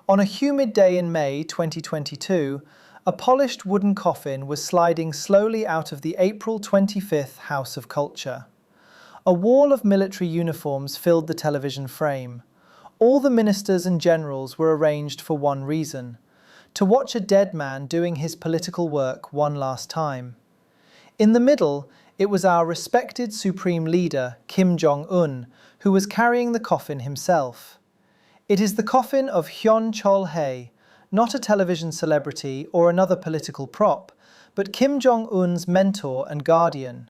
On a humid day in May 2022, a polished wooden coffin was sliding slowly out of the April 25th House of Culture. A wall of military uniforms filled the television frame. All the ministers and generals were arranged for one reason: to watch a dead man doing his political work one last time. In the middle, it was our respected supreme leader, Kim Jong-un, who was carrying the coffin himself. It is the coffin of Hyon Chol-hae, not a television celebrity or another political prop, but Kim Jong-un's mentor and guardian.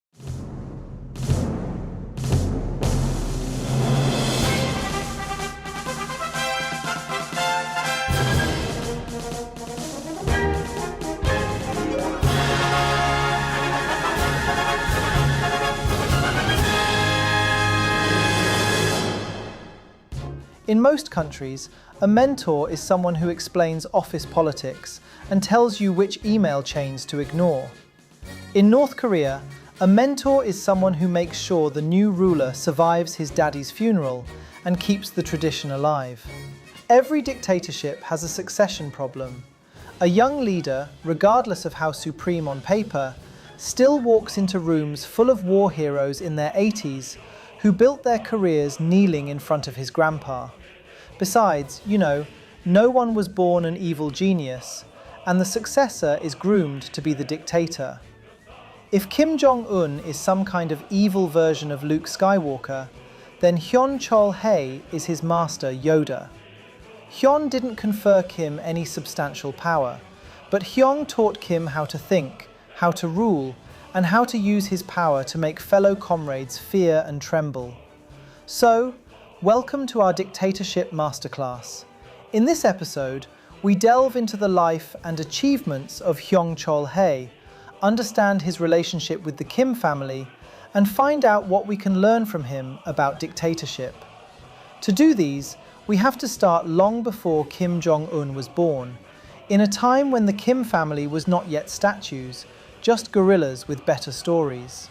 In most countries, a mentor is someone who explains office politics and tells you which email chains to ignore. In North Korea, a mentor is someone who makes sure the new ruler survives his daddy's funeral and keeps the tradition alive. Every dictatorship has a succession problem. A young leader, regardless of how supreme on paper, still walks into rooms full of war heroes in their 80s who built their careers kneeling in front of his grandpa. Besides, no one was born an evil genius, and the successor is groomed to be the dictator. If Kim Jong-un is some kind of evil version of Luke Skywalker, then Hyon Chol-hae is his master Yoda. Hyon didn't confer Kim any substantial power, but Hyon taught Kim how to think, how to rule, and how to use his power to make fellow comrades fear and tremble. So, welcome to our dictatorship masterclass. In this episode, we delve into the life and achievements of Hyon Chol-hae, understand his relationship with the Kim family, and find out what we can learn from him about dictatorship. To do these, we have to start long before Kim Jong-un was born, in a time when the Kim family was not yet statues, just guerrillas with better stories.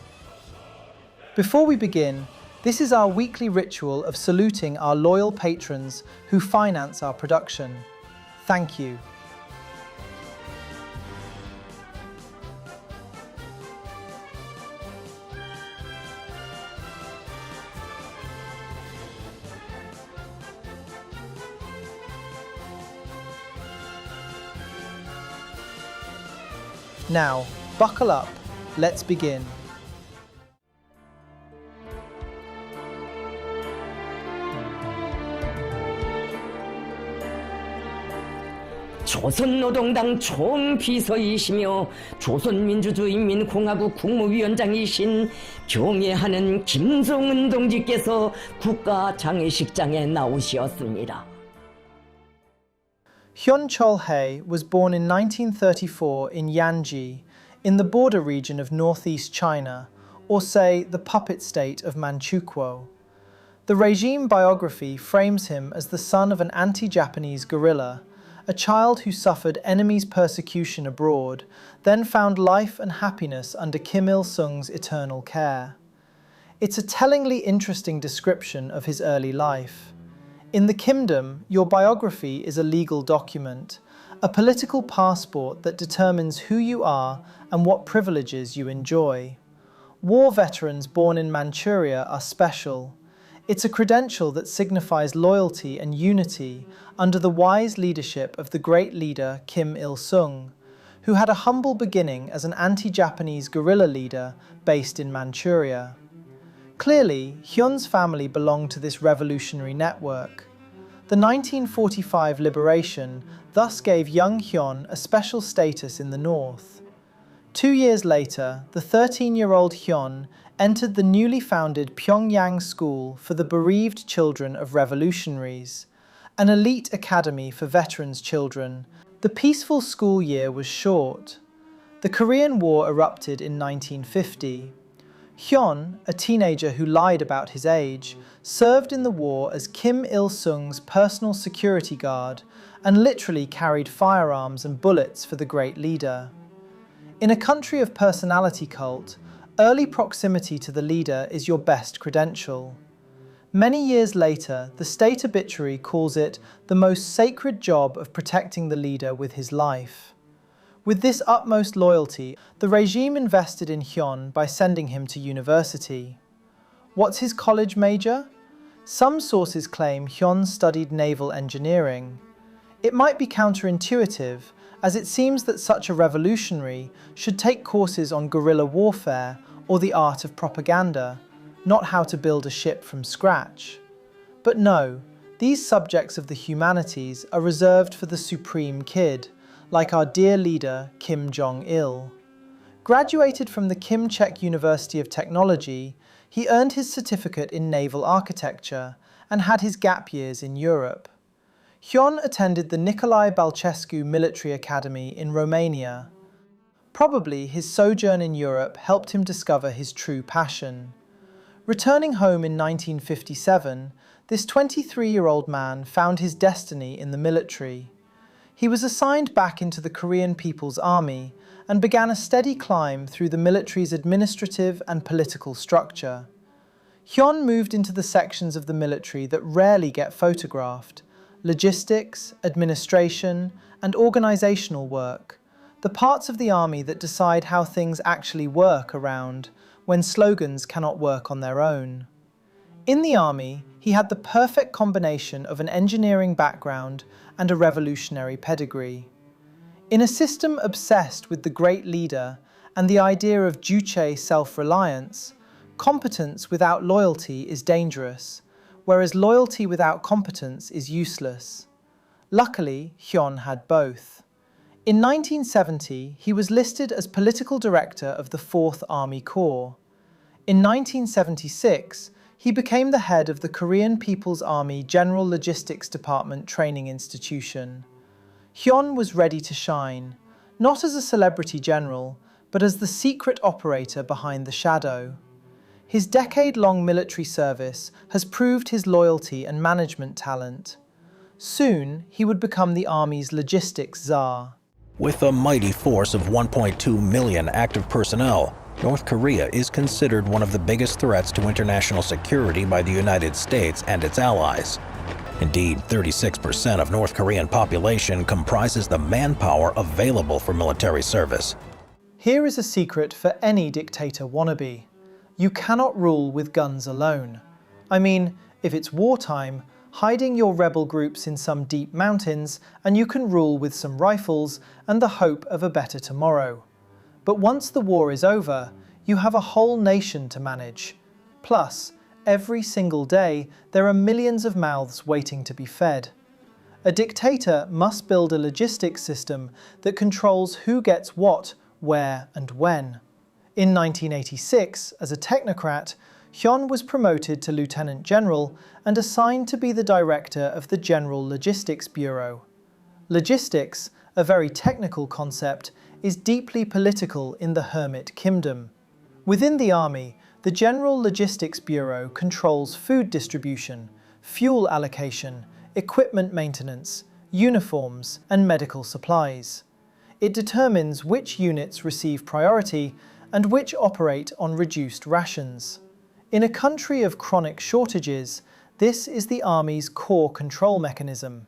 Before we begin, this is our weekly ritual of saluting our loyal patrons who finance our production. Thank you. Now, buckle up, let's begin. 조선노동당 총비서이시며 조선민주주의인민공화국 국무위원장이신 경애하는 김정은 동지께서 국가장례식장에 나오시었습니다. Hyon Chol-hae was born in 1934 in Yanji, in the border region of northeast China, or say, the puppet state of Manchukuo. The regime biography frames him as the son of an anti-Japanese guerrilla, a child who suffered enemies' persecution abroad, then found life and happiness under Kim Il-sung's eternal care. It's a tellingly interesting description of his early life. In the kingdom, your biography is a legal document, a political passport that determines who you are and what privileges you enjoy. War veterans born in Manchuria are special. It's a credential that signifies loyalty and unity under the wise leadership of the great leader Kim Il-sung, who had a humble beginning as an anti-Japanese guerrilla leader based in Manchuria. Clearly, Hyun's family belonged to this revolutionary network. The 1945 liberation thus gave young Hyon a special status in the north. 2 years later, the 13-year-old Hyon entered the newly founded Pyongyang School for the Bereaved Children of Revolutionaries, an elite academy for veterans' children. The peaceful school year was short. The Korean War erupted in 1950. Hyon, a teenager who lied about his age, served in the war as Kim Il-sung's personal security guard and literally carried firearms and bullets for the great leader. In a country of personality cult, early proximity to the leader is your best credential. Many years later, the state obituary calls it the most sacred job of protecting the leader with his life. With this utmost loyalty, the regime invested in Hyon by sending him to university. What's his college major? Some sources claim Hyon studied naval engineering. It might be counterintuitive, as it seems that such a revolutionary should take courses on guerrilla warfare or the art of propaganda, not how to build a ship from scratch. But no, these subjects of the humanities are reserved for the supreme kid, like our dear leader Kim Jong-il. Graduated from the Kim Chek University of Technology, he earned his certificate in naval architecture and had his gap years in Europe. Hyon attended the Nicolae Balcescu Military Academy in Romania. Probably his sojourn in Europe helped him discover his true passion. Returning home in 1957, this 23-year-old man found his destiny in the military. He was assigned back into the Korean People's Army and began a steady climb through the military's administrative and political structure. Hyon moved into the sections of the military that rarely get photographed: logistics, administration, and organizational work, the parts of the army that decide how things actually work around when slogans cannot work on their own. In the army, he had the perfect combination of an engineering background and a revolutionary pedigree. In a system obsessed with the great leader and the idea of juche self-reliance, competence without loyalty is dangerous, whereas loyalty without competence is useless. Luckily, Hyon had both. In 1970, he was listed as political director of the 4th Army Corps. In 1976, he became the head of the Korean People's Army General Logistics Department Training Institution. Hyon was ready to shine, not as a celebrity general, but as the secret operator behind the shadow. His decade-long military service has proved his loyalty and management talent. Soon, he would become the Army's logistics czar. With a mighty force of 1.2 million active personnel, North Korea is considered one of the biggest threats to international security by the United States and its allies. Indeed, 36% of North Korean population comprises the manpower available for military service. Here is a secret for any dictator wannabe. You cannot rule with guns alone. I mean, if it's wartime, hiding your rebel groups in some deep mountains, and you can rule with some rifles and the hope of a better tomorrow. But once the war is over, you have a whole nation to manage. Plus, every single day, there are millions of mouths waiting to be fed. A dictator must build a logistics system that controls who gets what, where, and when. In 1986, as a technocrat, Hyon was promoted to lieutenant general and assigned to be the director of the General Logistics Bureau. Logistics, a very technical concept, is deeply political in the Hermit Kingdom. Within the army, the General Logistics Bureau controls food distribution, fuel allocation, equipment maintenance, uniforms, and medical supplies. It determines which units receive priority and which operate on reduced rations. In a country of chronic shortages, this is the army's core control mechanism.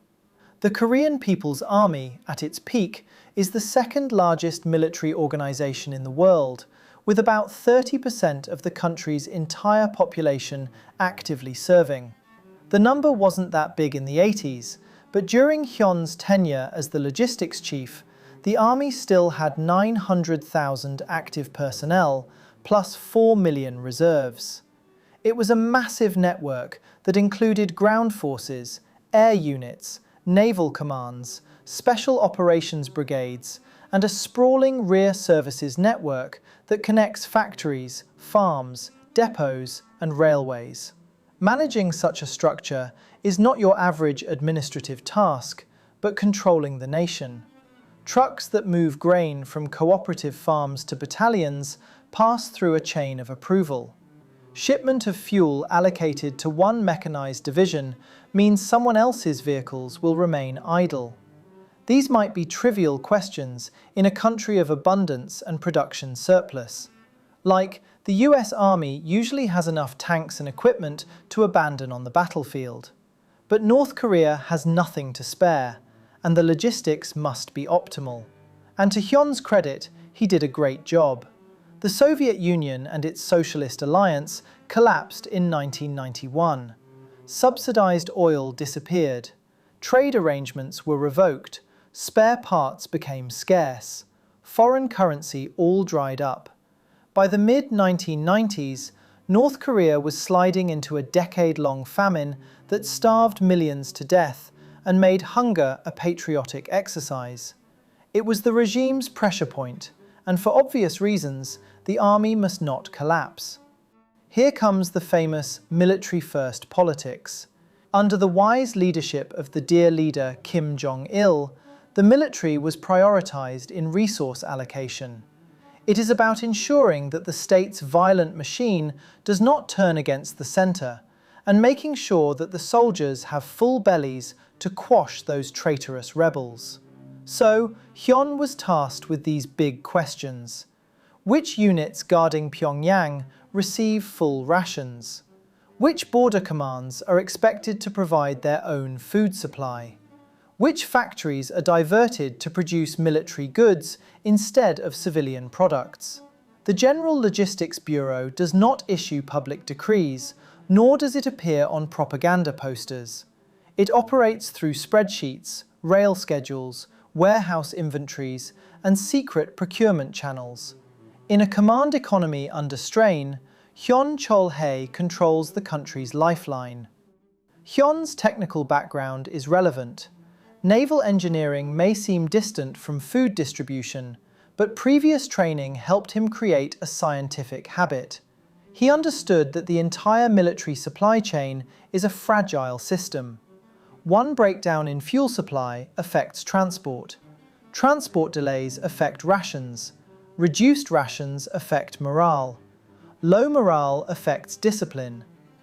The Korean People's Army, at its peak, is the second largest military organization in the world, with about 30% of the country's entire population actively serving. The number wasn't that big in the 80s, but during Hyun's tenure as the logistics chief, the army still had 900,000 active personnel, plus 4 million reserves. It was a massive network that included ground forces, air units, naval commands, special operations brigades, and a sprawling rear services network that connects factories, farms, depots, and railways. Managing such a structure is not your average administrative task, but controlling the nation. Trucks that move grain from cooperative farms to battalions pass through a chain of approval. Shipment of fuel allocated to one mechanized division means someone else's vehicles will remain idle. These might be trivial questions in a country of abundance and production surplus, like The US Army usually has enough tanks and equipment to abandon on the battlefield. But North Korea has nothing to spare, and the logistics must be optimal. And to Hyun's credit, he did a great job. The Soviet Union and its Socialist alliance collapsed in 1991. Subsidized oil disappeared. Trade arrangements were revoked. Spare parts became scarce. Foreign currency all dried up. By the mid-1990s, North Korea was sliding into a decade-long famine that starved millions to death and made hunger a patriotic exercise. It was the regime's pressure point, and for obvious reasons, the army must not collapse. Here comes the famous military-first politics. Under the wise leadership of the dear leader Kim Jong-il, the military was prioritized in resource allocation. It is about ensuring that the state's violent machine does not turn against the center, and making sure that the soldiers have full bellies to quash those traitorous rebels. So, Hyun was tasked with these big questions. Which units guarding Pyongyang receive full rations? Which border commands are expected to provide their own food supply? Which factories are diverted to produce military goods instead of civilian products? The General Logistics Bureau does not issue public decrees, nor does it appear on propaganda posters. It operates through spreadsheets, rail schedules, warehouse inventories, and secret procurement channels. In a command economy under strain, Hyon Chol-hae controls the country's lifeline. Hyun's technical background is relevant. Naval engineering may seem distant from food distribution, but previous training helped him create a scientific habit. He understood that the entire military supply chain is a fragile system. One breakdown in fuel supply affects transport. Transport delays affect rations. Reduced rations affect morale. Low morale affects discipline.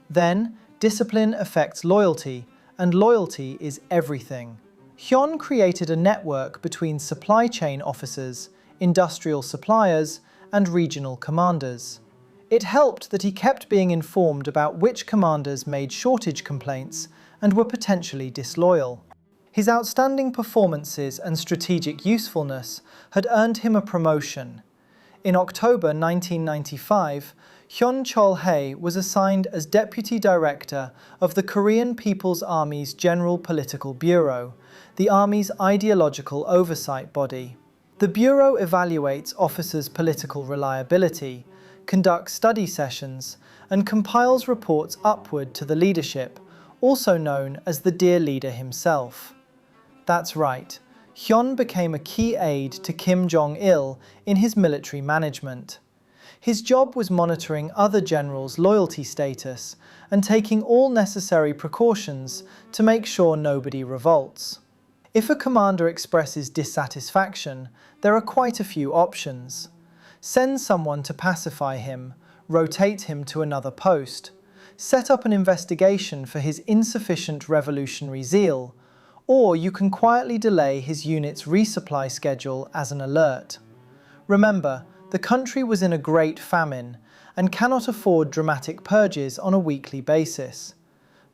Then, discipline affects loyalty, and loyalty is everything. Hyun created a network between supply chain officers, industrial suppliers, and regional commanders. It helped that he kept being informed about which commanders made shortage complaints and were potentially disloyal. His outstanding performances and strategic usefulness had earned him a promotion. In October 1995, Hyon Chol-hae was assigned as Deputy Director of the Korean People's Army's General Political Bureau, the Army's ideological oversight body. The Bureau evaluates officers' political reliability, conducts study sessions, and compiles reports upward to the leadership, also known as the Dear Leader himself. That's right, Hyun became a key aide to Kim Jong-il in his military management. His job was monitoring other generals' loyalty status and taking all necessary precautions to make sure nobody revolts. If a commander expresses dissatisfaction, there are quite a few options. Send someone to pacify him, rotate him to another post, set up an investigation for his insufficient revolutionary zeal, or you can quietly delay his unit's resupply schedule as an alert. Remember, the country was in a great famine and cannot afford dramatic purges on a weekly basis.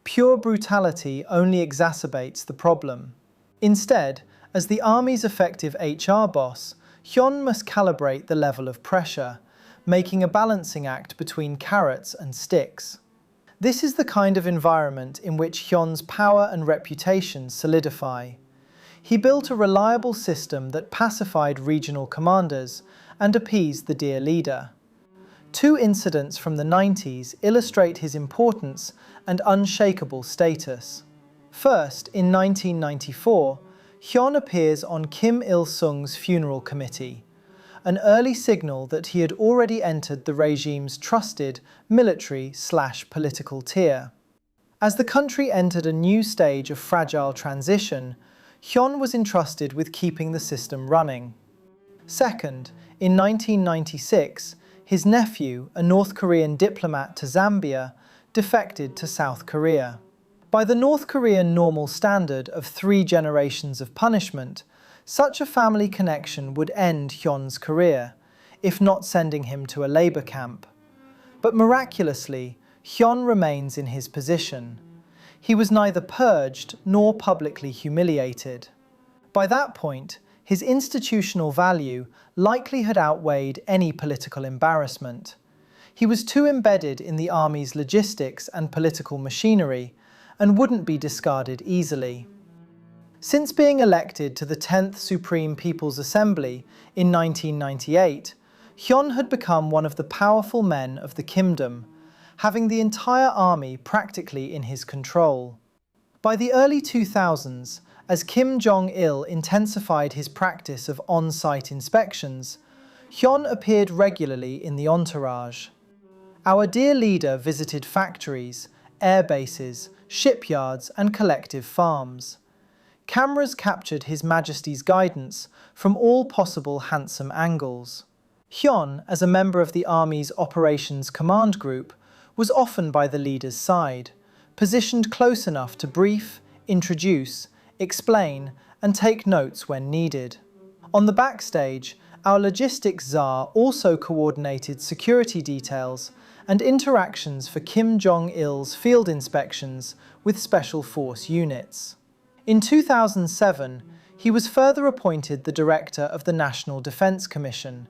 Pure brutality only exacerbates the problem. Instead, as the army's effective HR boss, Hyun must calibrate the level of pressure, making a balancing act between carrots and sticks. This is the kind of environment in which Hyun's power and reputation solidify. He built a reliable system that pacified regional commanders and appeased the dear leader. Two incidents from the 90s illustrate his importance and unshakable status. First, in 1994, Hyun appears on Kim Il-sung's funeral committee, an early signal that he had already entered the regime's trusted military/political tier. As the country entered a new stage of fragile transition, Hyun was entrusted with keeping the system running. Second, in 1996, his nephew, a North Korean diplomat to Zambia, defected to South Korea. By the North Korean normal standard of 3 generations of punishment, such a family connection would end Hyun's career, if not sending him to a labor camp. But miraculously, Hyon remains in his position. He was neither purged nor publicly humiliated. By that point, his institutional value likely had outweighed any political embarrassment. He was too embedded in the army's logistics and political machinery and wouldn't be discarded easily. Since being elected to the 10th Supreme People's Assembly in 1998, Hyon had become one of the powerful men of the kingdom, having the entire army practically in his control. By the early 2000s, as Kim Jong-il intensified his practice of on-site inspections, Hyon appeared regularly in the entourage. Our dear leader visited factories, air bases, shipyards, and collective farms. Cameras captured His Majesty's guidance from all possible handsome angles. Hyon, as a member of the Army's Operations Command Group, was often by the leader's side, positioned close enough to brief, introduce, explain, and take notes when needed. On the backstage, our logistics czar also coordinated security details and interactions for Kim Jong-il's field inspections with Special Force units. In 2007, he was further appointed the director of the National Defense Commission,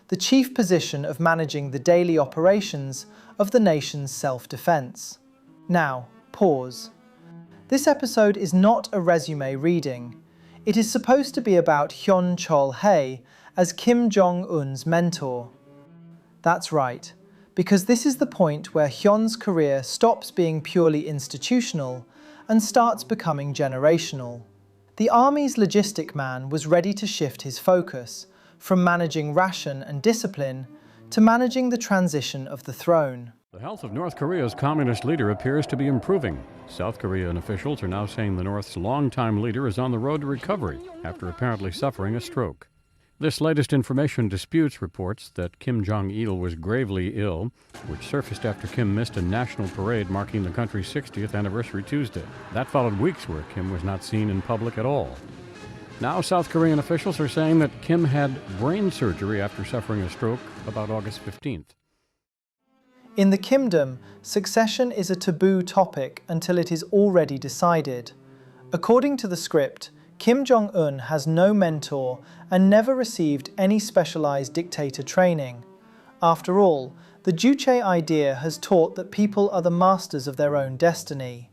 the chief position of managing the daily operations of the nation's self-defense. Now, pause. This episode is not a resume reading. It is supposed to be about Hyon Chol-hae as Kim Jong-un's mentor. That's right, because this is the point where Hyun's career stops being purely institutional and starts becoming generational. The army's logistic man was ready to shift his focus from managing ration and discipline to managing the transition of the throne. The health of North Korea's communist leader appears to be improving. South Korean officials are now saying the North's longtime leader is on the road to recovery after apparently suffering a stroke. This latest information disputes reports that Kim Jong-il was gravely ill, which surfaced after Kim missed a national parade marking the country's 60th anniversary Tuesday. That followed weeks where Kim was not seen in public at all. Now South Korean officials are saying that Kim had brain surgery after suffering a stroke about August 15th. In the kingdom, succession is a taboo topic until it is already decided. According to the script, Kim Jong-un has no mentor and never received any specialized dictator training. After all, the Juche idea has taught that people are the masters of their own destiny.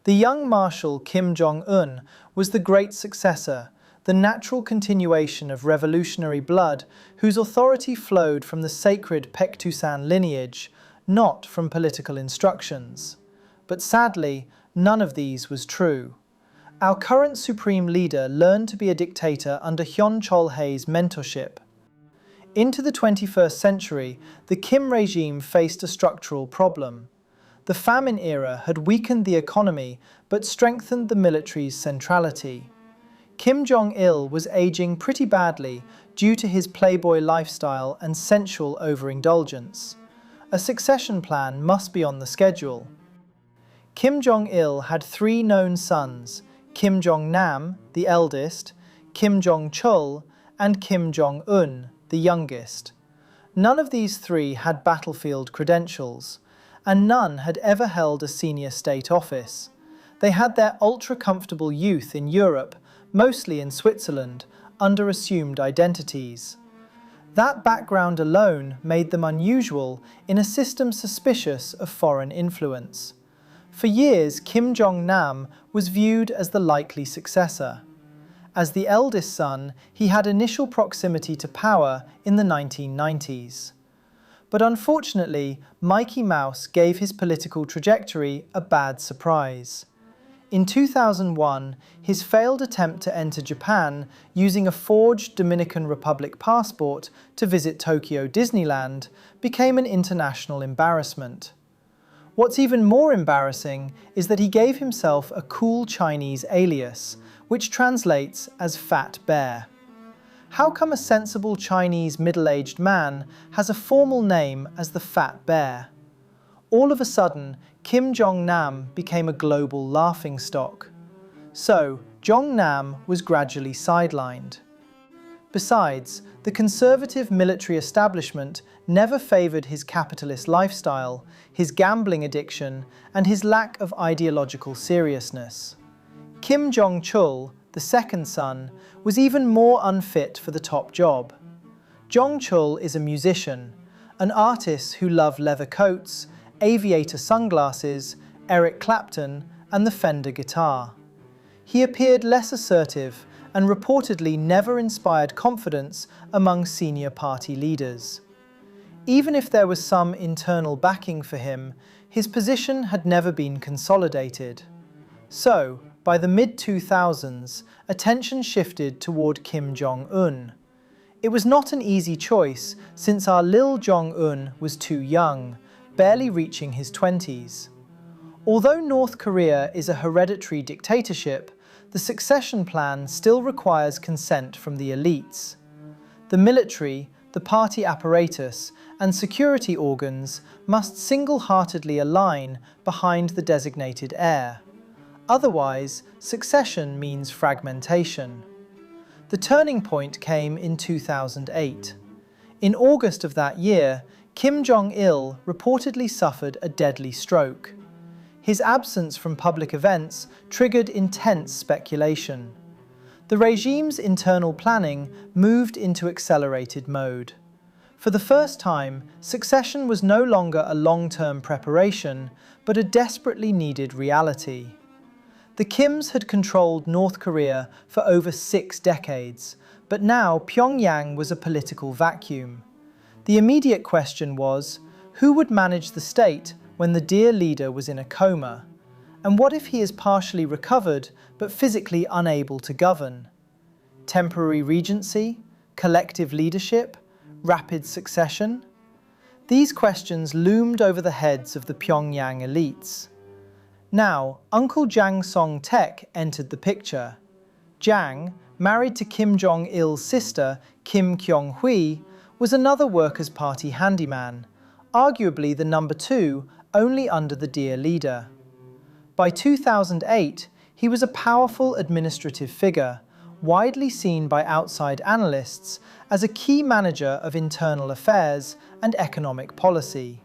The young Marshal Kim Jong-un was the great successor, the natural continuation of revolutionary blood whose authority flowed from the sacred Paektusan lineage, not from political instructions. But sadly, none of these was true. Our current supreme leader learned to be a dictator under Hyon Chol-hae's mentorship. Into the 21st century, the Kim regime faced a structural problem. The famine era had weakened the economy but strengthened the military's centrality. Kim Jong-il was aging pretty badly due to his playboy lifestyle and sensual overindulgence. A succession plan must be on the schedule. Kim Jong-il had 3 known sons, Kim Jong-nam, the eldest, Kim Jong-chul, and Kim Jong-un, the youngest. None of these 3 had battlefield credentials, and none had ever held a senior state office. They had their ultra-comfortable youth in Europe, mostly in Switzerland, under assumed identities. That background alone made them unusual in a system suspicious of foreign influence. For years, Kim Jong-nam was viewed as the likely successor. As the eldest son, he had initial proximity to power in the 1990s. But unfortunately, Mikey Mouse gave his political trajectory a bad surprise. In 2001, his failed attempt to enter Japan using a forged Dominican Republic passport to visit Tokyo Disneyland became an international embarrassment. What's even more embarrassing is that he gave himself a cool Chinese alias, which translates as Fat Bear. How come a sensible Chinese middle-aged man has a formal name as the Fat Bear? All of a sudden, Kim Jong-nam became a global laughingstock. So, Jong-nam was gradually sidelined. Besides, the conservative military establishment never favored his capitalist lifestyle, his gambling addiction, and his lack of ideological seriousness. Kim Jong-chul, the second son, was even more unfit for the top job. Jong-chul is a musician, an artist who loved leather coats, aviator sunglasses, Eric Clapton, and the Fender guitar. He appeared less assertive and reportedly never inspired confidence among senior party leaders. Even if there was some internal backing for him, his position had never been consolidated. So, by the mid-2000s, attention shifted toward Kim Jong-un. It was not an easy choice, since our Lil Jong-un was too young, barely reaching his 20s. Although North Korea is a hereditary dictatorship, the succession plan still requires consent from the elites. The military, the party apparatus, and security organs must single-heartedly align behind the designated heir. Otherwise, succession means fragmentation. The turning point came in 2008. In August of that year, Kim Jong-il reportedly suffered a deadly stroke. His absence from public events triggered intense speculation. The regime's internal planning moved into accelerated mode. For the first time, succession was no longer a long-term preparation, but a desperately needed reality. The Kims had controlled North Korea for over 6 decades, but now Pyongyang was a political vacuum. The immediate question was, who would manage the state when the dear leader was in a coma? And what if he is partially recovered but physically unable to govern? Temporary regency? Collective leadership? Rapid succession? These questions loomed over the heads of the Pyongyang elites. Now, Uncle Jang Song-thaek entered the picture. Jang, married to Kim Jong-il's sister, Kim Kyung-hui, was another Workers' Party handyman, arguably the number 2, only under the dear leader. By 2008, he was a powerful administrative figure, widely seen by outside analysts as a key manager of internal affairs and economic policy.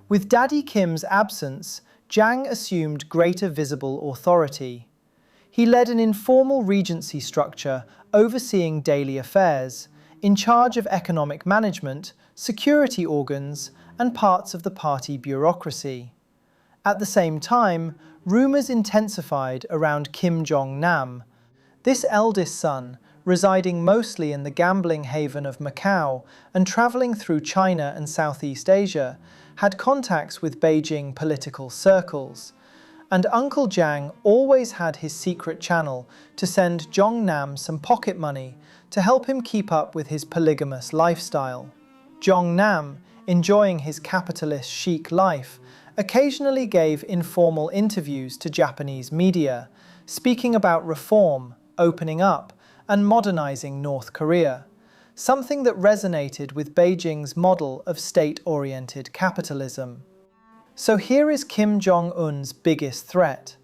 With Daddy Kim's absence, Jang assumed greater visible authority. He led an informal regency structure overseeing daily affairs, in charge of economic management, security organs, and parts of the party bureaucracy. At the same time, rumors intensified around Kim Jong-nam. This eldest son, residing mostly in the gambling haven of Macau and traveling through China and Southeast Asia, had contacts with Beijing political circles, and Uncle Jang always had his secret channel to send Jong-nam some pocket money to help him keep up with his polygamous lifestyle. Jong-nam, enjoying his capitalist chic life, occasionally gave informal interviews to Japanese media, speaking about reform, opening up, and modernizing North Korea, something that resonated with Beijing's model of state-oriented capitalism. So here is Kim Jong-un's biggest threat.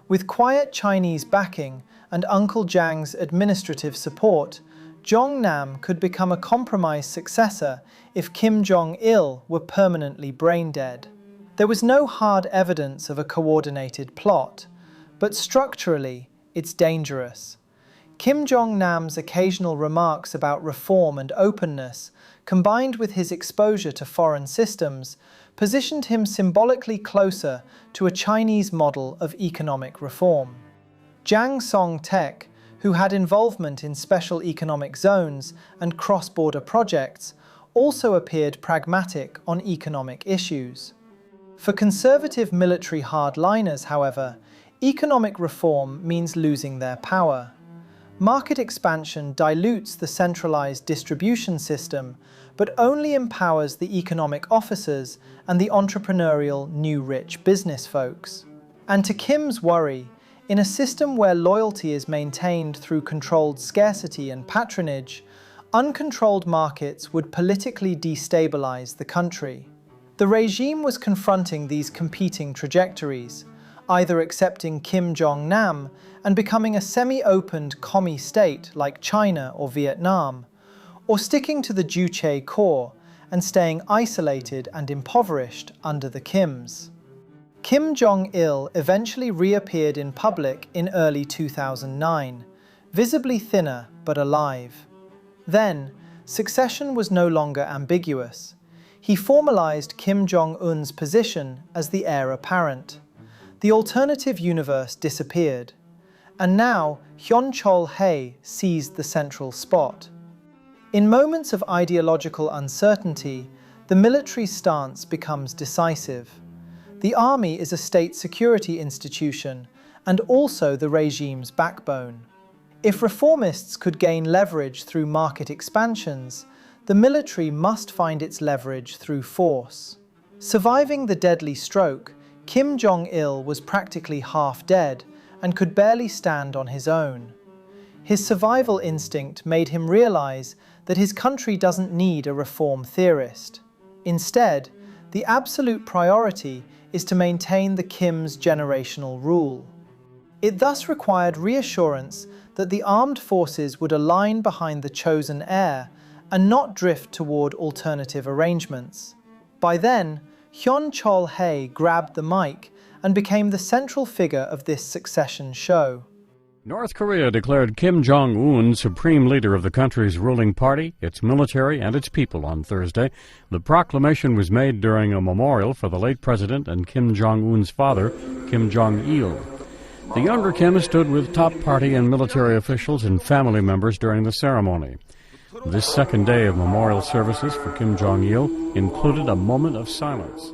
With quiet Chinese backing and Uncle Jang's administrative support, Jong-nam could become a compromised successor if Kim Jong-il were permanently brain-dead. There was no hard evidence of a coordinated plot, but structurally, it's dangerous. Kim Jong-nam's occasional remarks about reform and openness, combined with his exposure to foreign systems, positioned him symbolically closer to a Chinese model of economic reform. Jang Song-thaek, who had involvement in special economic zones and cross-border projects, also appeared pragmatic on economic issues. For conservative military hardliners, however, economic reform means losing their power. Market expansion dilutes the centralized distribution system, but only empowers the economic officers and the entrepreneurial new rich business folks. And to Kim's worry, in a system where loyalty is maintained through controlled scarcity and patronage, uncontrolled markets would politically destabilize the country. The regime was confronting these competing trajectories. either accepting Kim Jong-nam and becoming a semi-opened commie state like China or Vietnam, or sticking to the Juche core and staying isolated and impoverished under the Kims. Kim Jong-il eventually reappeared in public in early 2009, visibly thinner but alive. Then, succession was no longer ambiguous. He formalized Kim Jong-un's position as the heir apparent. The alternative universe disappeared, and now Hyon Chol-hae seized the central spot. In moments of ideological uncertainty, the military stance becomes decisive. The army is a state security institution and also the regime's backbone. If reformists could gain leverage through market expansions, the military must find its leverage through force. Surviving the deadly stroke, Kim Jong-il was practically half dead and could barely stand on his own. His survival instinct made him realize that his country doesn't need a reform theorist. Instead, the absolute priority is to maintain the Kim's generational rule. It thus required reassurance that the armed forces would align behind the chosen heir and not drift toward alternative arrangements. By then, Hyon Chol-hae grabbed the mic and became the central figure of this succession show. North Korea declared Kim Jong-un supreme leader of the country's ruling party, its military, and its people on Thursday. The proclamation was made during a memorial for the late president and Kim Jong-un's father, Kim Jong-il. The younger Kim stood with top party and military officials and family members during the ceremony. This second day of memorial services for Kim Jong-il included a moment of silence.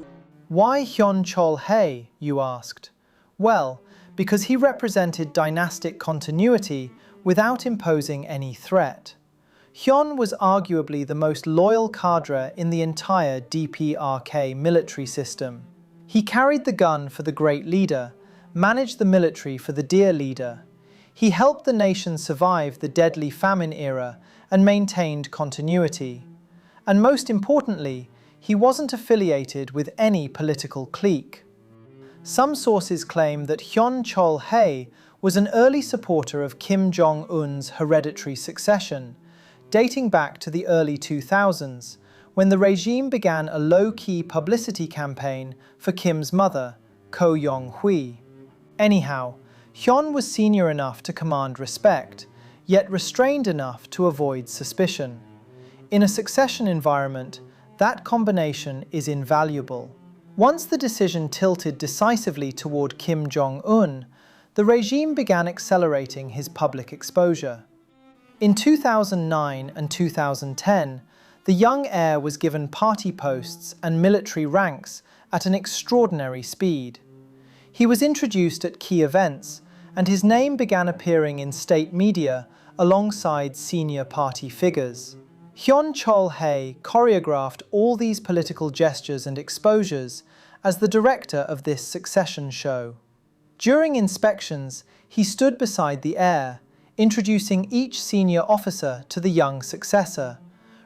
Why Hyon Chol-hae, you asked? Well, because he represented dynastic continuity without imposing any threat. Hyon was arguably the most loyal cadre in the entire DPRK military system. He carried the gun for the great leader, managed the military for the dear leader. He helped the nation survive the deadly famine era and maintained continuity. And most importantly, he wasn't affiliated with any political clique. Some sources claim that Hyon Chol-hae was an early supporter of Kim Jong-un's hereditary succession, dating back to the early 2000s, when the regime began a low-key publicity campaign for Kim's mother, Ko Yong-hui. Anyhow, Hyon was senior enough to command respect, yet restrained enough to avoid suspicion. In a succession environment, that combination is invaluable. Once the decision tilted decisively toward Kim Jong-un, the regime began accelerating his public exposure. In 2009 and 2010, the young heir was given party posts and military ranks at an extraordinary speed. He was introduced at key events, and his name began appearing in state media alongside senior party figures. Hyon Chol-hae choreographed all these political gestures and exposures as the director of this succession show. During inspections, he stood beside the heir, introducing each senior officer to the young successor,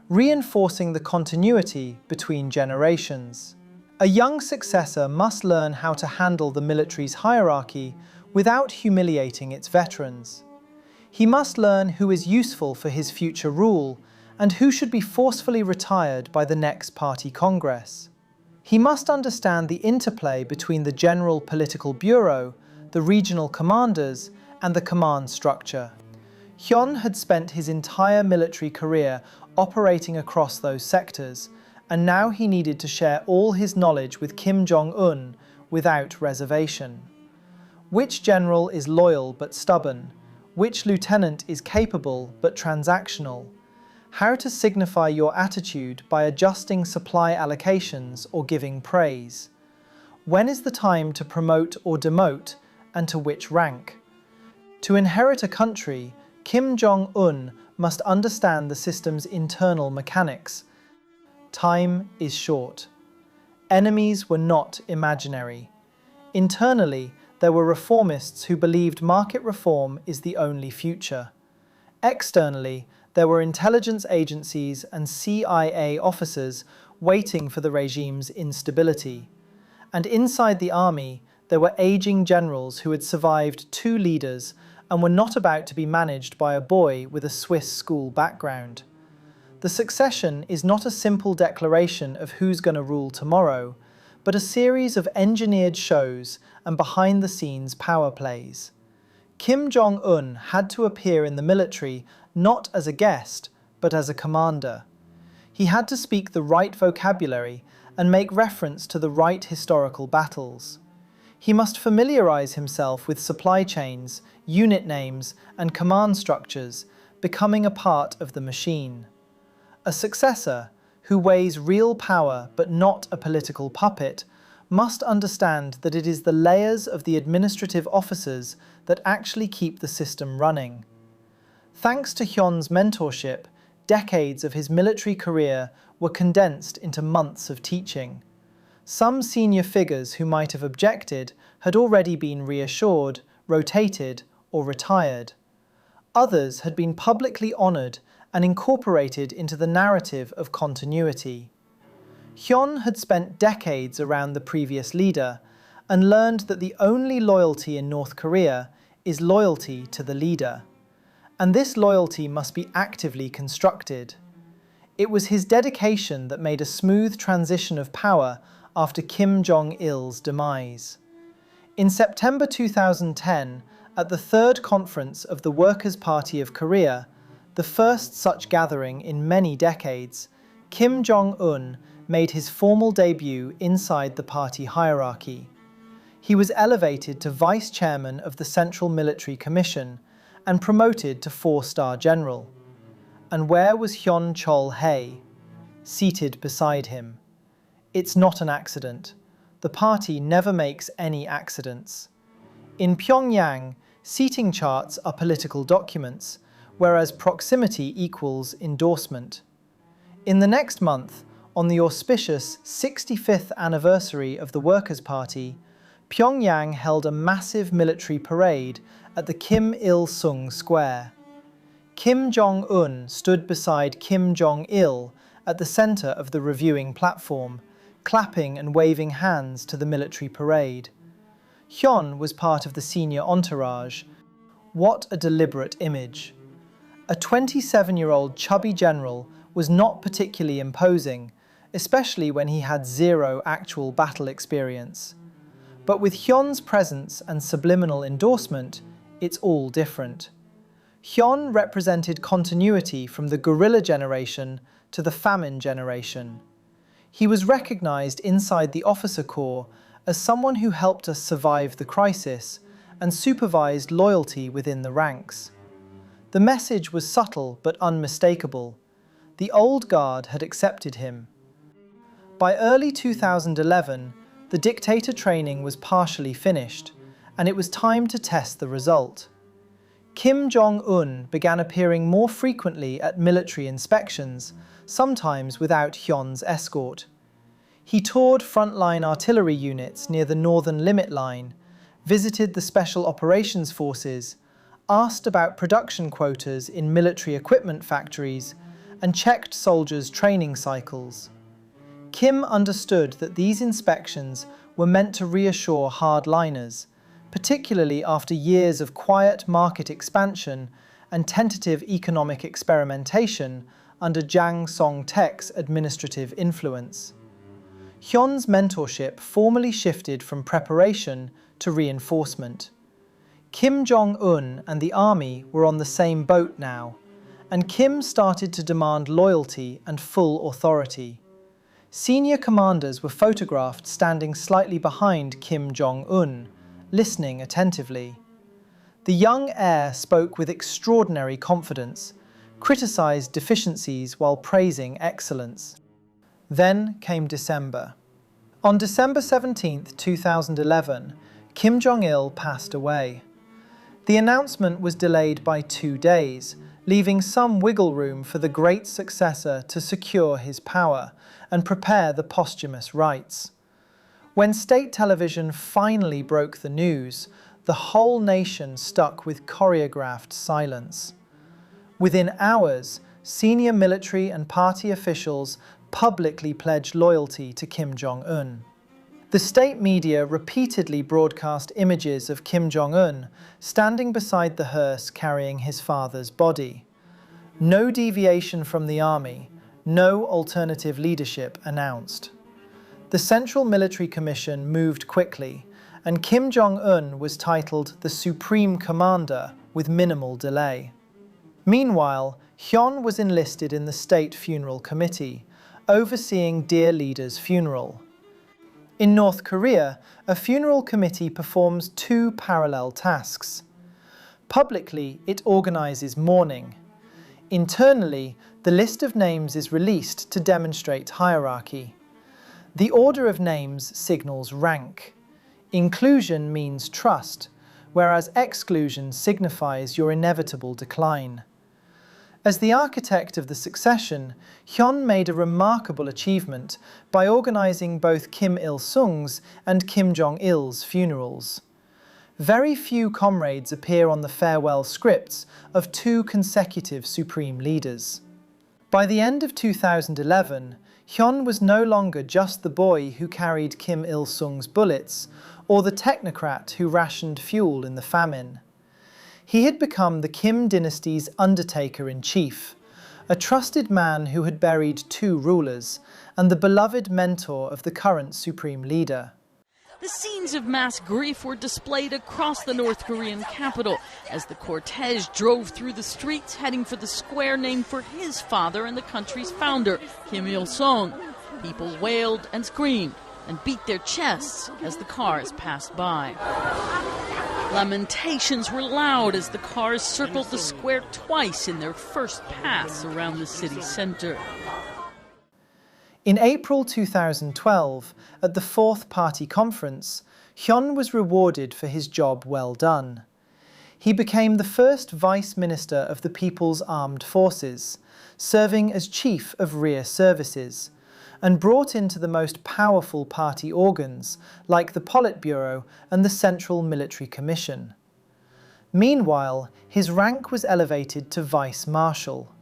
reinforcing the continuity between generations. A young successor must learn how to handle the military's hierarchy without humiliating its veterans. He must learn who is useful for his future rule and who should be forcefully retired by the next party congress. He must understand the interplay between the general political bureau, the regional commanders, and the command structure. Hyon had spent his entire military career operating across those sectors, and now he needed to share all his knowledge with Kim Jong-un without reservation. Which general is loyal but stubborn? Which lieutenant is capable but transactional? How to signify your attitude by adjusting supply allocations or giving praise? When is the time to promote or demote, and to which rank? To inherit a country, Kim Jong-un must understand the system's internal mechanics. Time is short. Enemies were not imaginary. Internally, there were reformists who believed market reform is the only future. Externally, there were intelligence agencies and CIA officers waiting for the regime's instability. And inside the army, there were aging generals who had survived two leaders and were not about to be managed by a boy with a Swiss school background. The succession is not a simple declaration of who's going to rule tomorrow, but a series of engineered shows and behind-the-scenes power plays. Kim Jong-un had to appear in the military not as a guest, but as a commander. He had to speak the right vocabulary and make reference to the right historical battles. He must familiarize himself with supply chains, unit names, and command structures, becoming a part of the machine. A successor, who weighs real power but not a political puppet, must understand that it is the layers of the administrative officers that actually keep the system running. Thanks to Hyun's mentorship, decades of his military career were condensed into months of teaching. Some senior figures who might have objected had already been reassured, rotated, or retired. Others had been publicly honored and incorporated into the narrative of continuity. Hyun had spent decades around the previous leader and learned that the only loyalty in North Korea is loyalty to the leader. And this loyalty must be actively constructed. It was his dedication that made a smooth transition of power after Kim Jong-il's demise. In September 2010, at the third conference of the Workers' Party of Korea, the first such gathering in many decades, Kim Jong-un made his formal debut inside the party hierarchy. He was elevated to vice chairman of the Central Military Commission and promoted to 4-star general. And where was Hyon Chol-hae? Seated beside him. It's not an accident. The party never makes any accidents. In Pyongyang, seating charts are political documents, whereas proximity equals endorsement. In the next month, on the auspicious 65th anniversary of the Workers' Party, Pyongyang held a massive military parade at the Kim Il-sung Square. Kim Jong-un stood beside Kim Jong-il at the center of the reviewing platform, clapping and waving hands to the military parade. Hyun was part of the senior entourage. What a deliberate image. A 27-year-old chubby general was not particularly imposing, especially when he had zero actual battle experience. But with Hyun's presence and subliminal endorsement, it's all different. Hyun represented continuity from the guerrilla generation to the famine generation. He was recognized inside the officer corps as someone who helped us survive the crisis and supervised loyalty within the ranks. The message was subtle but unmistakable. The old guard had accepted him. By early 2011, the dictator training was partially finished, and it was time to test the result. Kim Jong-un began appearing more frequently at military inspections, sometimes without Hyun's escort. He toured frontline artillery units near the northern limit line, visited the Special Operations Forces, asked about production quotas in military equipment factories, and checked soldiers' training cycles. Kim understood that these inspections were meant to reassure hardliners, particularly after years of quiet market expansion and tentative economic experimentation under Jang Song-thaek's administrative influence. Hyun's mentorship formally shifted from preparation to reinforcement. Kim Jong-un and the army were on the same boat now, and Kim started to demand loyalty and full authority. Senior commanders were photographed standing slightly behind Kim Jong-un, listening attentively. The young heir spoke with extraordinary confidence, criticized deficiencies while praising excellence. Then came December. On December 17, 2011, Kim Jong-il passed away. The announcement was delayed by 2 days, leaving some wiggle room for the great successor to secure his power and prepare the posthumous rites. When state television finally broke the news, the whole nation stuck with choreographed silence. Within hours, senior military and party officials publicly pledged loyalty to Kim Jong-un. The state media repeatedly broadcast images of Kim Jong-un standing beside the hearse carrying his father's body. No deviation from the army, no alternative leadership announced. The Central Military Commission moved quickly, and Kim Jong-un was titled the Supreme Commander with minimal delay. Meanwhile, Hyon was enlisted in the State Funeral Committee, overseeing dear leader's funeral. In North Korea, a funeral committee performs two parallel tasks. Publicly, it organizes mourning. Internally, the list of names is released to demonstrate hierarchy. The order of names signals rank. Inclusion means trust, whereas exclusion signifies your inevitable decline. As the architect of the succession, Hyon made a remarkable achievement by organizing both Kim Il-sung's and Kim Jong-il's funerals. Very few comrades appear on the farewell scripts of two consecutive supreme leaders. By the end of 2011, Hyon was no longer just the boy who carried Kim Il-sung's bullets or the technocrat who rationed fuel in the famine. He had become the Kim dynasty's undertaker-in-chief, a trusted man who had buried two rulers and the beloved mentor of the current supreme leader. The scenes of mass grief were displayed across the North Korean capital as the cortege drove through the streets heading for the square named for his father and the country's founder, Kim Il-sung. People wailed and screamed and beat their chests as the cars passed by. Lamentations were loud as the cars circled the square twice in their first pass around the city center. In April 2012, at the Fourth Party Conference, Hyon was rewarded for his job well done. He became the first Vice Minister of the People's Armed Forces, serving as Chief of Rear Services, and brought into the most powerful party organs like the Politburo and the Central Military Commission. Meanwhile, his rank was elevated to Vice Marshal.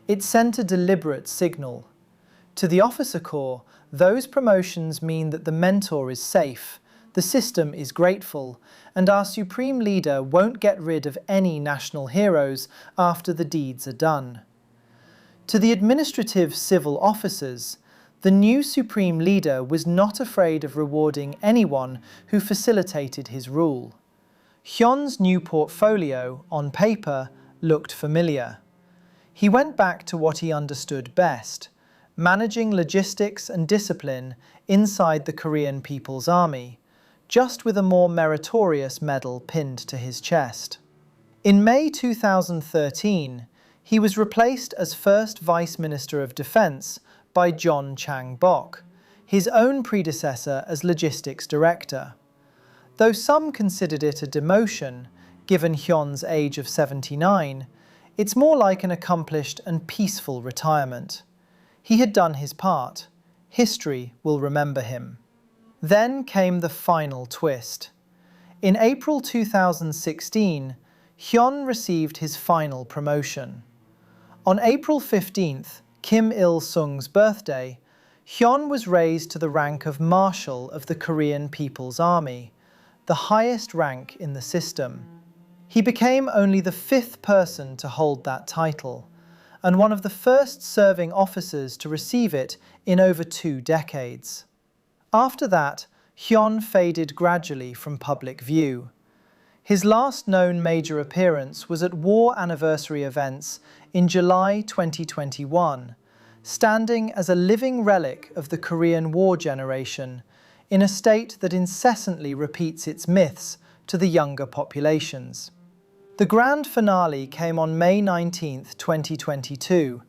It sent a deliberate signal. To the officer corps, those promotions mean that the mentor is safe, the system is grateful, and our supreme leader won't get rid of any national heroes after the deeds are done. To the administrative civil officers, the new supreme leader was not afraid of rewarding anyone who facilitated his rule. Hyun's new portfolio, on paper, looked familiar. He went back to what he understood best, managing logistics and discipline inside the Korean People's Army, just with a more meritorious medal pinned to his chest. In May 2013, he was replaced as first Vice Minister of Defense by John Chang-bok, his own predecessor as Logistics Director. Though some considered it a demotion, given Hyun's age of 79, it's more like an accomplished and peaceful retirement. He had done his part. History will remember him. Then came the final twist. In April 2016, Hyon received his final promotion. On April 15th, Kim Il-sung's birthday, Hyon was raised to the rank of Marshal of the Korean People's Army, the highest rank in the system. He became only the fifth person to hold that title, and one of the first serving officers to receive it in over 2 decades. After that, Hyon faded gradually from public view. His last known major appearance was at war anniversary events in July 2021, standing as a living relic of the Korean War generation in a state that incessantly repeats its myths to the younger populations. The grand finale came on May 19, 2022,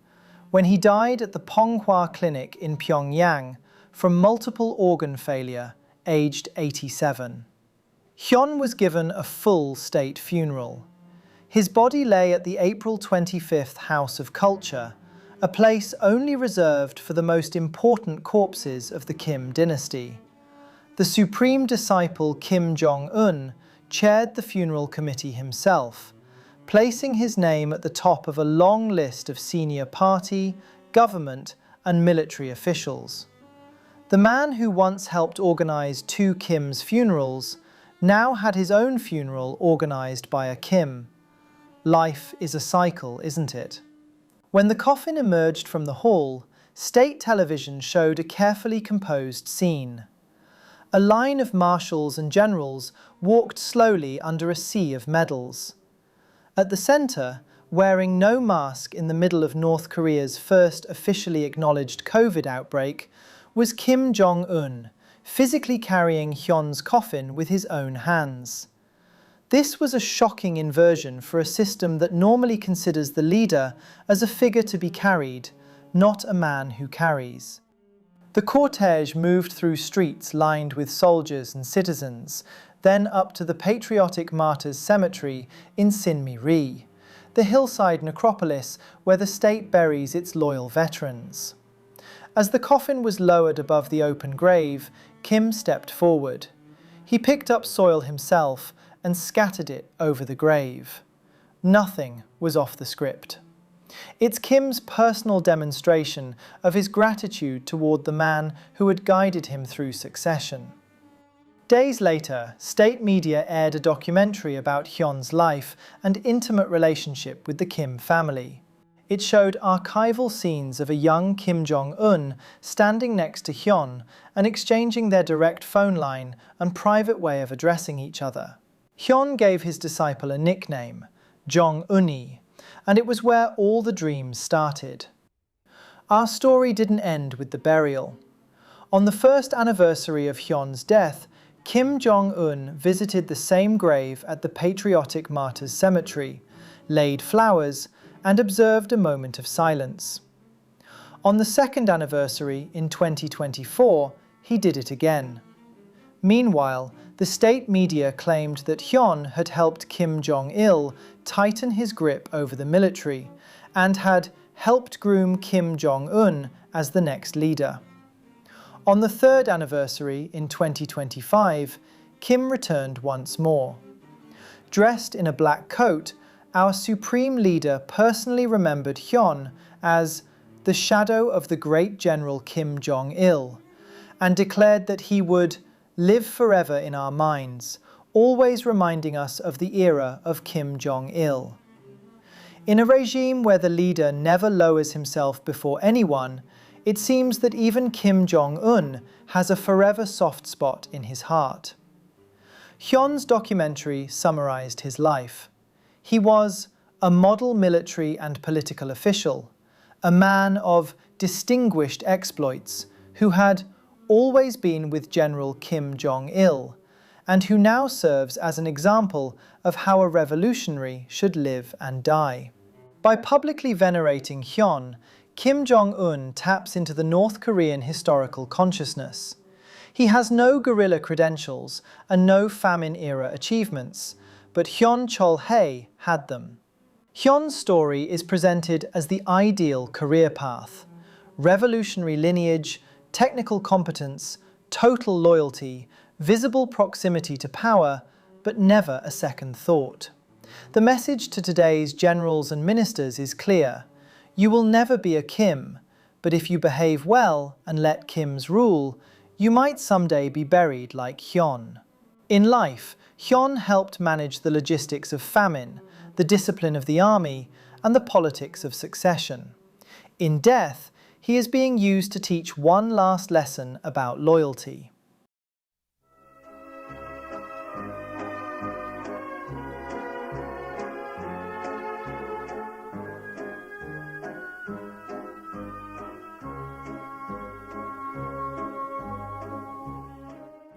when he died at the Ponghwa Clinic in Pyongyang from multiple organ failure, aged 87. Hyon was given a full state funeral. His body lay at the April 25th House of Culture, a place only reserved for the most important corpses of the Kim dynasty. The supreme disciple Kim Jong-un chaired the funeral committee himself, placing his name at the top of a long list of senior party, government, and military officials. The man who once helped organize two Kims' funerals now had his own funeral organized by a Kim. Life is a cycle, isn't it? When the coffin emerged from the hall, state television showed a carefully composed scene. A line of marshals and generals walked slowly under a sea of medals. At the center, wearing no mask in the middle of North Korea's first officially acknowledged COVID outbreak, was Kim Jong-un, physically carrying Hyun's coffin with his own hands. This was a shocking inversion for a system that normally considers the leader as a figure to be carried, not a man who carries. The cortege moved through streets lined with soldiers and citizens, then up to the Patriotic Martyrs Cemetery in Sinmi-ri, the hillside necropolis where the state buries its loyal veterans. As the coffin was lowered above the open grave, Kim stepped forward. He picked up soil himself and scattered it over the grave. Nothing was off the script. It's Kim's personal demonstration of his gratitude toward the man who had guided him through succession. Days later, state media aired a documentary about Hyun's life and intimate relationship with the Kim family. It showed archival scenes of a young Kim Jong-un standing next to Hyun and exchanging their direct phone line and private way of addressing each other. Hyun gave his disciple a nickname, Jong-uni, and it was where all the dreams started. Our story didn't end with the burial. On the first anniversary of Hyun's death, Kim Jong-un visited the same grave at the Patriotic Martyrs Cemetery, laid flowers, and observed a moment of silence. On the second anniversary in 2024, he did it again. Meanwhile, the state media claimed that Hyun had helped Kim Jong-il tighten his grip over the military and had helped groom Kim Jong-un as the next leader. On the third anniversary in 2025, Kim returned once more. Dressed in a black coat, our supreme leader personally remembered Hyun as the shadow of the great general Kim Jong-il and declared that he would live forever in our minds, always reminding us of the era of Kim Jong-il. In a regime where the leader never lowers himself before anyone, it seems that even Kim Jong-un has a forever soft spot in his heart. Hyun's documentary summarized his life. He was a model military and political official, a man of distinguished exploits who had always been with General Kim Jong-il, and who now serves as an example of how a revolutionary should live and die. By publicly venerating Hyun, Kim Jong-un taps into the North Korean historical consciousness. He has no guerrilla credentials and no famine-era achievements, but Hyon Chol-hae had them. Hyun's story is presented as the ideal career path: revolutionary lineage, technical competence, total loyalty, visible proximity to power, but never a second thought. The message to today's generals and ministers is clear. You will never be a Kim, but if you behave well and let Kims rule, you might someday be buried like Hyun. In life, Hyun helped manage the logistics of famine, the discipline of the army, and the politics of succession. In death, he is being used to teach one last lesson about loyalty.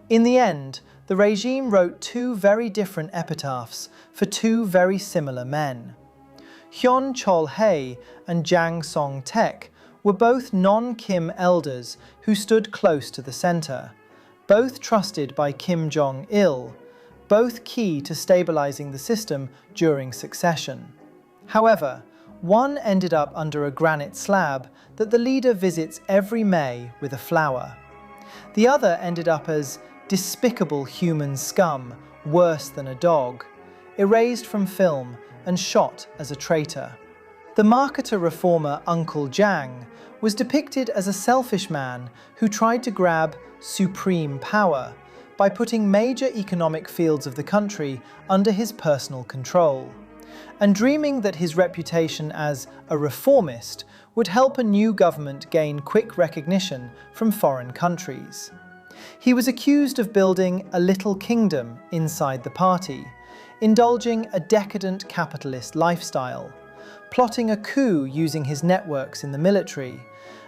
In the end, the regime wrote two very different epitaphs for two very similar men. Hyon Chol-hae and Jang Song-thaek were both non-Kim elders who stood close to the center, both trusted by Kim Jong-il, both key to stabilizing the system during succession. However, one ended up under a granite slab that the leader visits every May with a flower. The other ended up as despicable human scum, worse than a dog, erased from film and shot as a traitor. The marketer reformer Uncle Jang was depicted as a selfish man who tried to grab supreme power by putting major economic fields of the country under his personal control, and dreaming that his reputation as a reformist would help a new government gain quick recognition from foreign countries. He was accused of building a little kingdom inside the party, indulging a decadent capitalist lifestyle, plotting a coup using his networks in the military,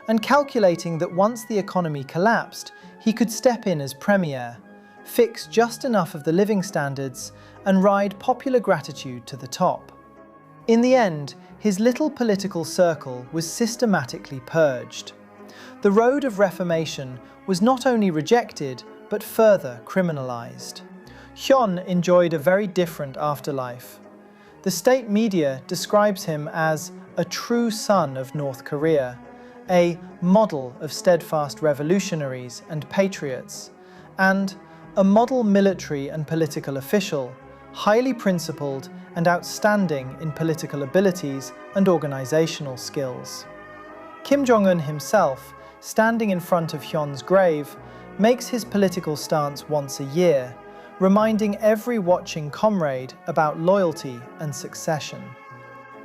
and calculating that once the economy collapsed, he could step in as premier, fix just enough of the living standards, and ride popular gratitude to the top. In the end, his little political circle was systematically purged. The road of reformation was not only rejected, but further criminalized. Hyon enjoyed a very different afterlife. The state media describes him as a true son of North Korea, a model of steadfast revolutionaries and patriots, and a model military and political official, highly principled and outstanding in political abilities and organizational skills. Kim Jong-un himself, standing in front of Hyon's grave, makes his political stance once a year, reminding every watching comrade about loyalty and succession.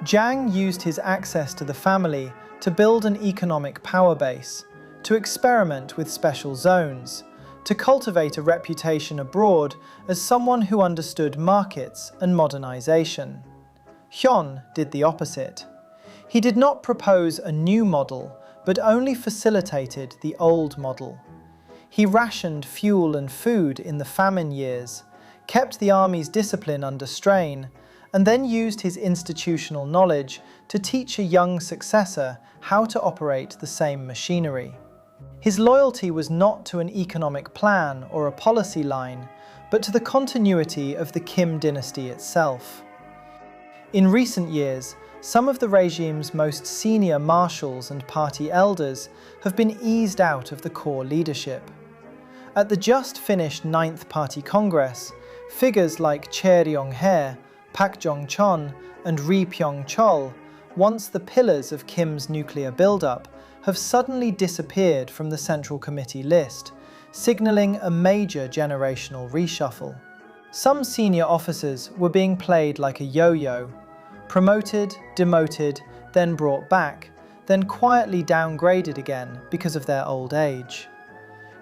Jang used his access to the family to build an economic power base, to experiment with special zones, to cultivate a reputation abroad as someone who understood markets and modernization. Hyon did the opposite. He did not propose a new model, but only facilitated the old model. He rationed fuel and food in the famine years, kept the army's discipline under strain, and then used his institutional knowledge to teach a young successor how to operate the same machinery. His loyalty was not to an economic plan or a policy line, but to the continuity of the Kim dynasty itself. In recent years, some of the regime's most senior marshals and party elders have been eased out of the core leadership. At the just-finished 9th Party Congress, figures like Chae Ryong-hae, Pak Jong-chon, and Ri Pyong-chol, once the pillars of Kim's nuclear buildup, have suddenly disappeared from the Central Committee list, signaling a major generational reshuffle. Some senior officers were being played like a yo-yo, promoted, demoted, then brought back, then quietly downgraded again because of their old age.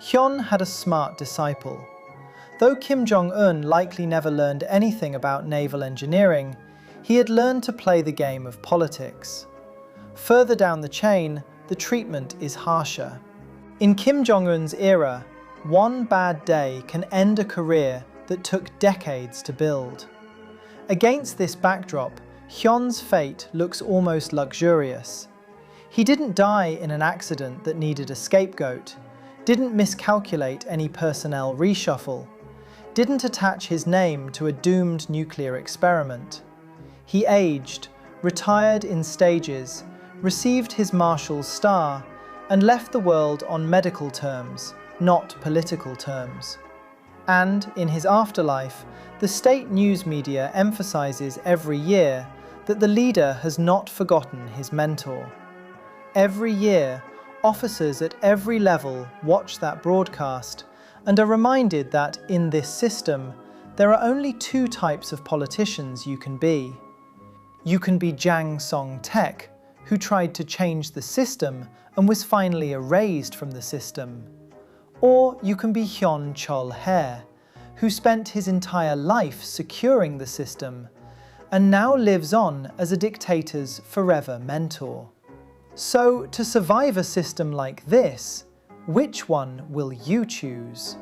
Hyon had a smart disciple. Though Kim Jong-un likely never learned anything about naval engineering, he had learned to play the game of politics. Further down the chain, the treatment is harsher. In Kim Jong-un's era, one bad day can end a career that took decades to build. Against this backdrop, Hyon's fate looks almost luxurious. He didn't die in an accident that needed a scapegoat, didn't miscalculate any personnel reshuffle, didn't attach his name to a doomed nuclear experiment. He aged, retired in stages, received his Marshal's star, and left the world on medical terms, not political terms. And, in his afterlife, the state news media emphasizes every year that the leader has not forgotten his mentor. Every year, officers at every level watch that broadcast and are reminded that, in this system, there are only two types of politicians you can be. You can be Jang Song-thaek, who tried to change the system and was finally erased from the system. Or you can be Hyon Chol-hae, who spent his entire life securing the system and now lives on as a dictator's forever mentor. So, to survive a system like this, which one will you choose?